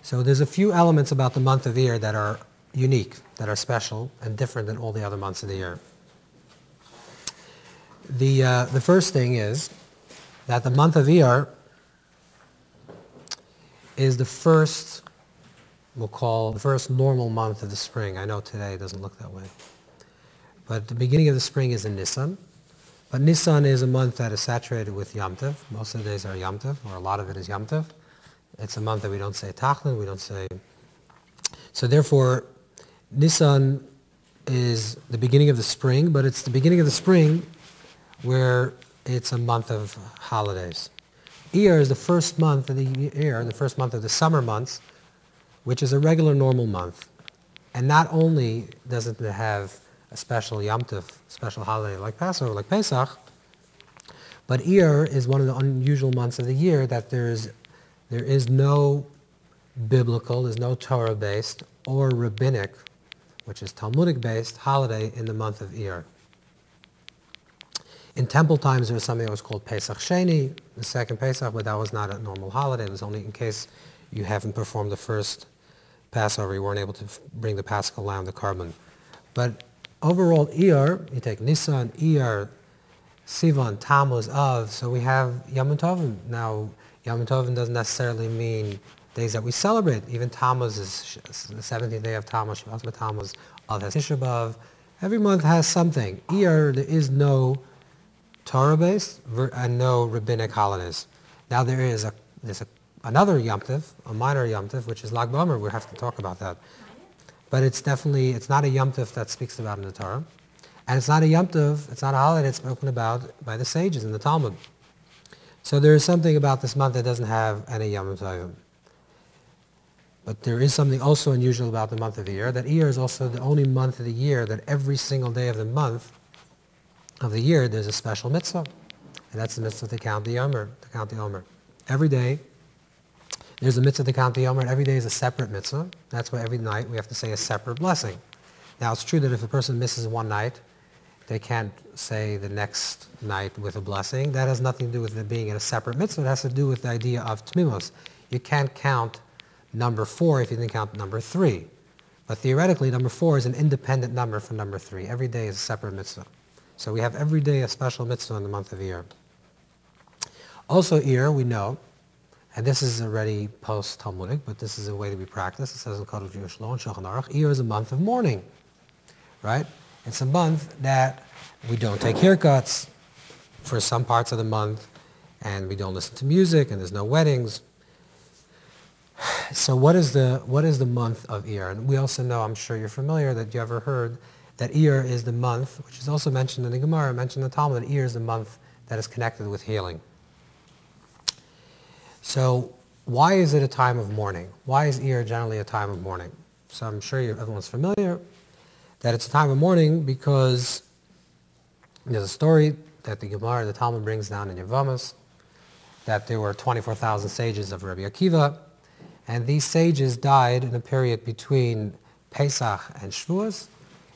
So there's a few elements about the month of Iyar that are unique, that are special and different than all the other months of the year. The first thing is that the month of Iyar is the first, we'll call the first normal month of the spring. I know today it doesn't look that way. But the beginning of the spring is in Nisan. But Nisan is a month that is saturated with Yom Tov. Most of the days are Yom Tov, or a lot of it is Yom Tov. It's a month that we don't say Tachlin, we don't say... So therefore, Nisan is the beginning of the spring, but it's the beginning of the spring where it's a month of holidays. Iyar is the first month of the year, the first month of the summer months, which is a regular normal month. And not only does it have a special Yom Tov, special holiday like Passover, like Pesach, but Iyar is one of the unusual months of the year that there is no biblical, there's no Torah-based or rabbinic, which is Talmudic-based, holiday in the month of Iyar. In temple times, there was something that was called Pesach Sheni, the second Pesach, but that was not a normal holiday. It was only in case you haven't performed the first Passover, you weren't able to bring the Paschal lamb, the carbon. But overall, Iyar, you take Nisan, Iyar, Sivan, Tammuz, Av, so we have Yom Tovim. Now, Yom Tovim doesn't necessarily mean days that we celebrate. Even Tammuz is the 17th day of Tammuz, Shabbat Tammuz, Av has Tisha B'Av. Every month has something. Iyar, there is no Torah-based and no rabbinic holidays. Now there's another Yom Tov, a minor Yom Tov, which is Lag BaOmer. We'll have to talk about that. But it's not a Yom Tov that speaks about in the Torah. And it's not a Yom Tov, it's not a holiday that's spoken about by the sages in the Talmud. So there is something about this month that doesn't have any Yom Tovim. But there is something also unusual about the month of Iyar, that Iyar is also the only month of the year that every single day of the month of the year there's a special mitzvah. And that's the mitzvah to count the Omer, Every day there's a mitzvah to count the Omer, and every day is a separate mitzvah. That's why every night we have to say a separate blessing. Now it's true that if a person misses one night, they can't say the next night with a blessing. That has nothing to do with it being in a separate mitzvah. It has to do with the idea of tmimos. You can't count number 4 if you didn't count number 3. But theoretically, number 4 is an independent number from number 3. Every day is a separate mitzvah. So we have every day a special mitzvah in the month of Iyar. Also Iyar, we know, and this is already post-Talmudic, but this is a way to be practiced. It says in Code of Jewish Law and Shulchan Aruch, Iyar is a month of mourning, right? It's a month that we don't take haircuts for some parts of the month, and we don't listen to music, and there's no weddings. So what is the month of Iyar? And we also know, I'm sure you're familiar, that you ever heard that Iyar is the month, which is also mentioned in the Gemara, mentioned in the Talmud, that Iyar is the month that is connected with healing. So why is it a time of mourning? Why is Iyar generally a time of mourning? So I'm sure everyone's familiar that it's a time of mourning because there's a story that the Gemara, the Talmud brings down in Yevamos, that there were 24,000 sages of Rabbi Akiva, and these sages died in a period between Pesach and Shavuos,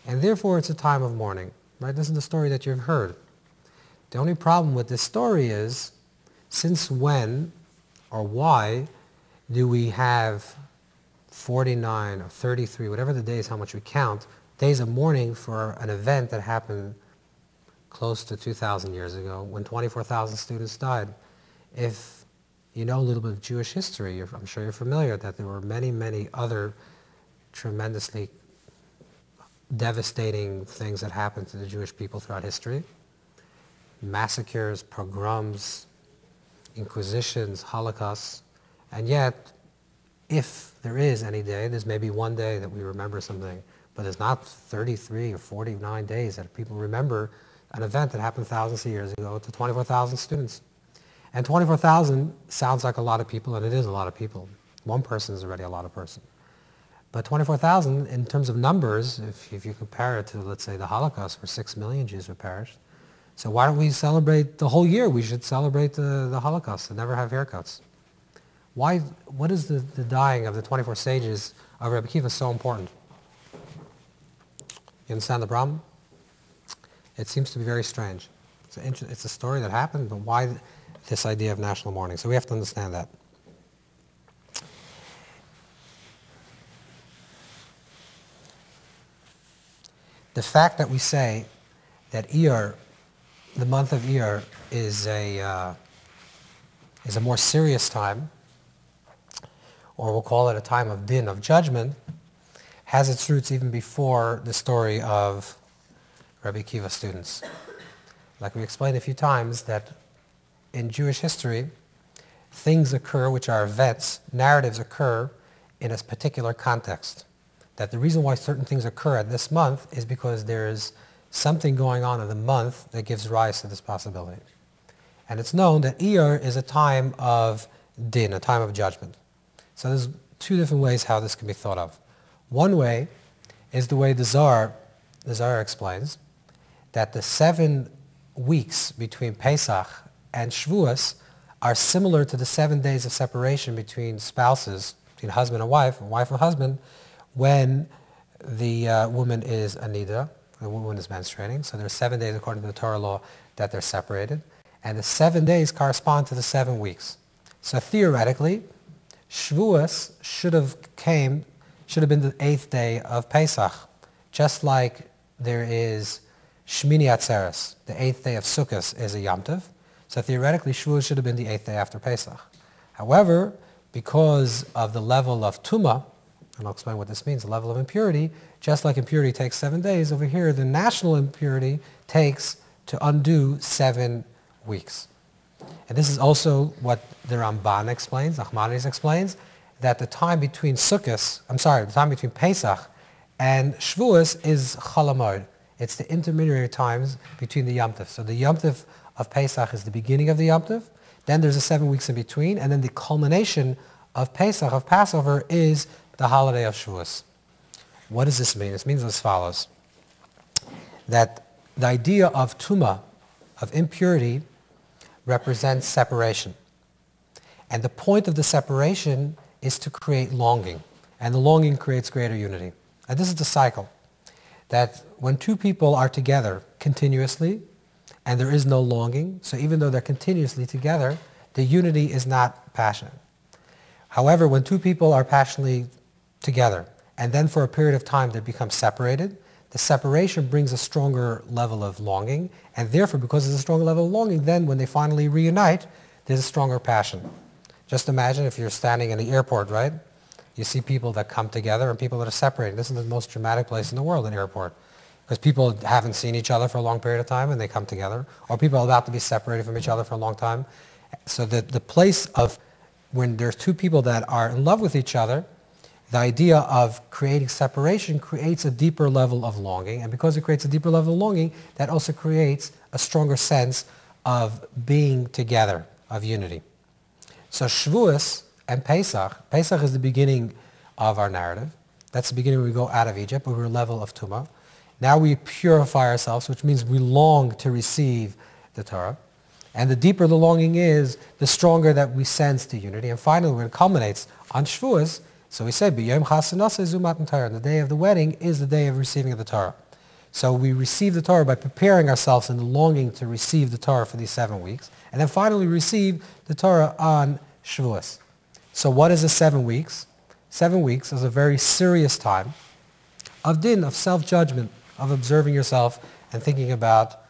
and therefore it's a time of mourning. Right? This is the story that you've heard. The only problem with this story is, since when or why do we have 49 or 33, whatever the days, how much we count, days of mourning for an event that happened close to 2,000 years ago when 24,000 students died? If you know a little bit of Jewish history, I'm sure you're familiar that there were many, many other tremendously devastating things that happened to the Jewish people throughout history. Massacres, pogroms, inquisitions, holocausts, and yet, if there is any day, there's maybe one day that we remember something, but there's not 33 or 49 days that people remember an event that happened thousands of years ago to 24,000 students. And 24,000 sounds like a lot of people, and it is a lot of people. One person is already a lot of person. But 24,000, in terms of numbers, if you compare it to, let's say, the Holocaust, where 6 million Jews were perished, so why don't we celebrate the whole year? We should celebrate the Holocaust and never have haircuts. Why? What is the dying of the 24 sages of Rabbi Akiva so important? You understand the problem? It seems to be very strange. It's a story that happened, but why this idea of national mourning? So we have to understand that. the fact that we say that Iyar, the month of Iyar, is a more serious time, or we'll call it a time of din, of judgment, has its roots even before the story of Rabbi Akiva's students. Like we explained a few times, that in Jewish history, things occur which are events, narratives occur in a particular context. That the reason why certain things occur at this month is because there's something going on in the month that gives rise to this possibility. And it's known that Iyar is a time of din, a time of judgment. So there's two different ways how this can be thought of. One way is the way the Zohar explains, that the 7 weeks between Pesach and Shavuos are similar to the 7 days of separation between spouses, between husband and wife and husband, when the woman is anida, the woman is menstruating. So there are 7 days according to the Torah law that they're separated. And the 7 days correspond to the 7 weeks. So theoretically, Shavuos should have been the 8th day of Pesach, just like there is Shmini Atzeres, the 8th day of Sukkot, is a Yom Tov. So theoretically, Shavuos should have been the 8th day after Pesach. However, because of the level of Tumah, and I'll explain what this means, the level of impurity, just like impurity takes 7 days, over here the national impurity takes to undo 7 weeks. And this is also what the Ramban explains, Nachmanides explains, that the time between the time between Pesach and Shavuos is Chol Hamoed. It's the intermediary times between the Yom Tov. So the Yom Tov of Pesach is the beginning of the Yom Tov, then there's a 7 weeks in between, and then the culmination of Pesach, of Passover, is the holiday of Shavuos. What does this mean? This means as follows, that the idea of Tumah, of impurity, represents separation. And the point of the separation is to create longing. And the longing creates greater unity. And this is the cycle. That when two people are together continuously, and there is no longing, so even though they're continuously together, the unity is not passionate. However, when two people are passionately together, and then for a period of time they become separated, the separation brings a stronger level of longing, and therefore, because there's a stronger level of longing, then when they finally reunite, there's a stronger passion. Just imagine if you're standing in the airport, right? You see people that come together and people that are separated. This is the most dramatic place in the world, an airport, because people haven't seen each other for a long period of time and they come together, or people are about to be separated from each other for a long time. So the place of when there's two people that are in love with each other, the idea of creating separation creates a deeper level of longing, and because it creates a deeper level of longing, that also creates a stronger sense of being together, of unity. So Shavuos and Pesach is the beginning of our narrative. That's the beginning when we go out of Egypt, we were a level of Tumah. Now we purify ourselves, which means we long to receive the Torah. And the deeper the longing is, the stronger that we sense the unity. And finally, when it culminates on Shavuos, so we say, B'yom Chasanasa Zu Matan Torah. The day of the wedding is the day of receiving of the Torah. So we receive the Torah by preparing ourselves in the longing to receive the Torah for these 7 weeks. And then finally receive the Torah on Shavuos. So what is the 7 weeks? 7 weeks is a very serious time of din, of self-judgment, of observing yourself and thinking about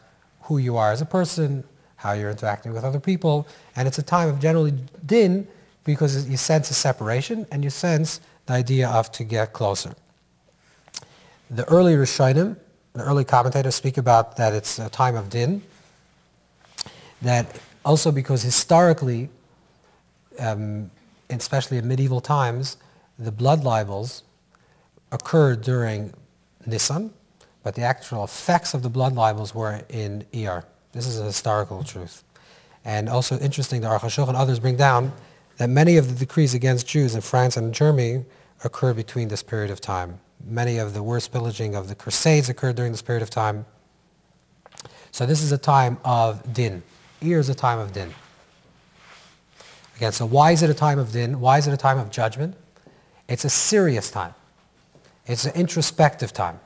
who you are as a person, how you're interacting with other people. And it's a time of generally din, because you sense a separation and you sense the idea of to get closer. The early Rishonim, the early commentators speak about that it's a time of din, that also because historically, especially in medieval times, the blood libels occurred during Nisan, but the actual effects of the blood libels were in Iyar. This is a historical truth. And also interesting, the Aruch HaShulchan and others bring down that many of the decrees against Jews in France and in Germany occurred between this period of time. Many of the worst pillaging of the Crusades occurred during this period of time. So this is a time of din. Iyar is a time of din. Again, so why is it a time of din? Why is it a time of judgment? It's a serious time. It's an introspective time.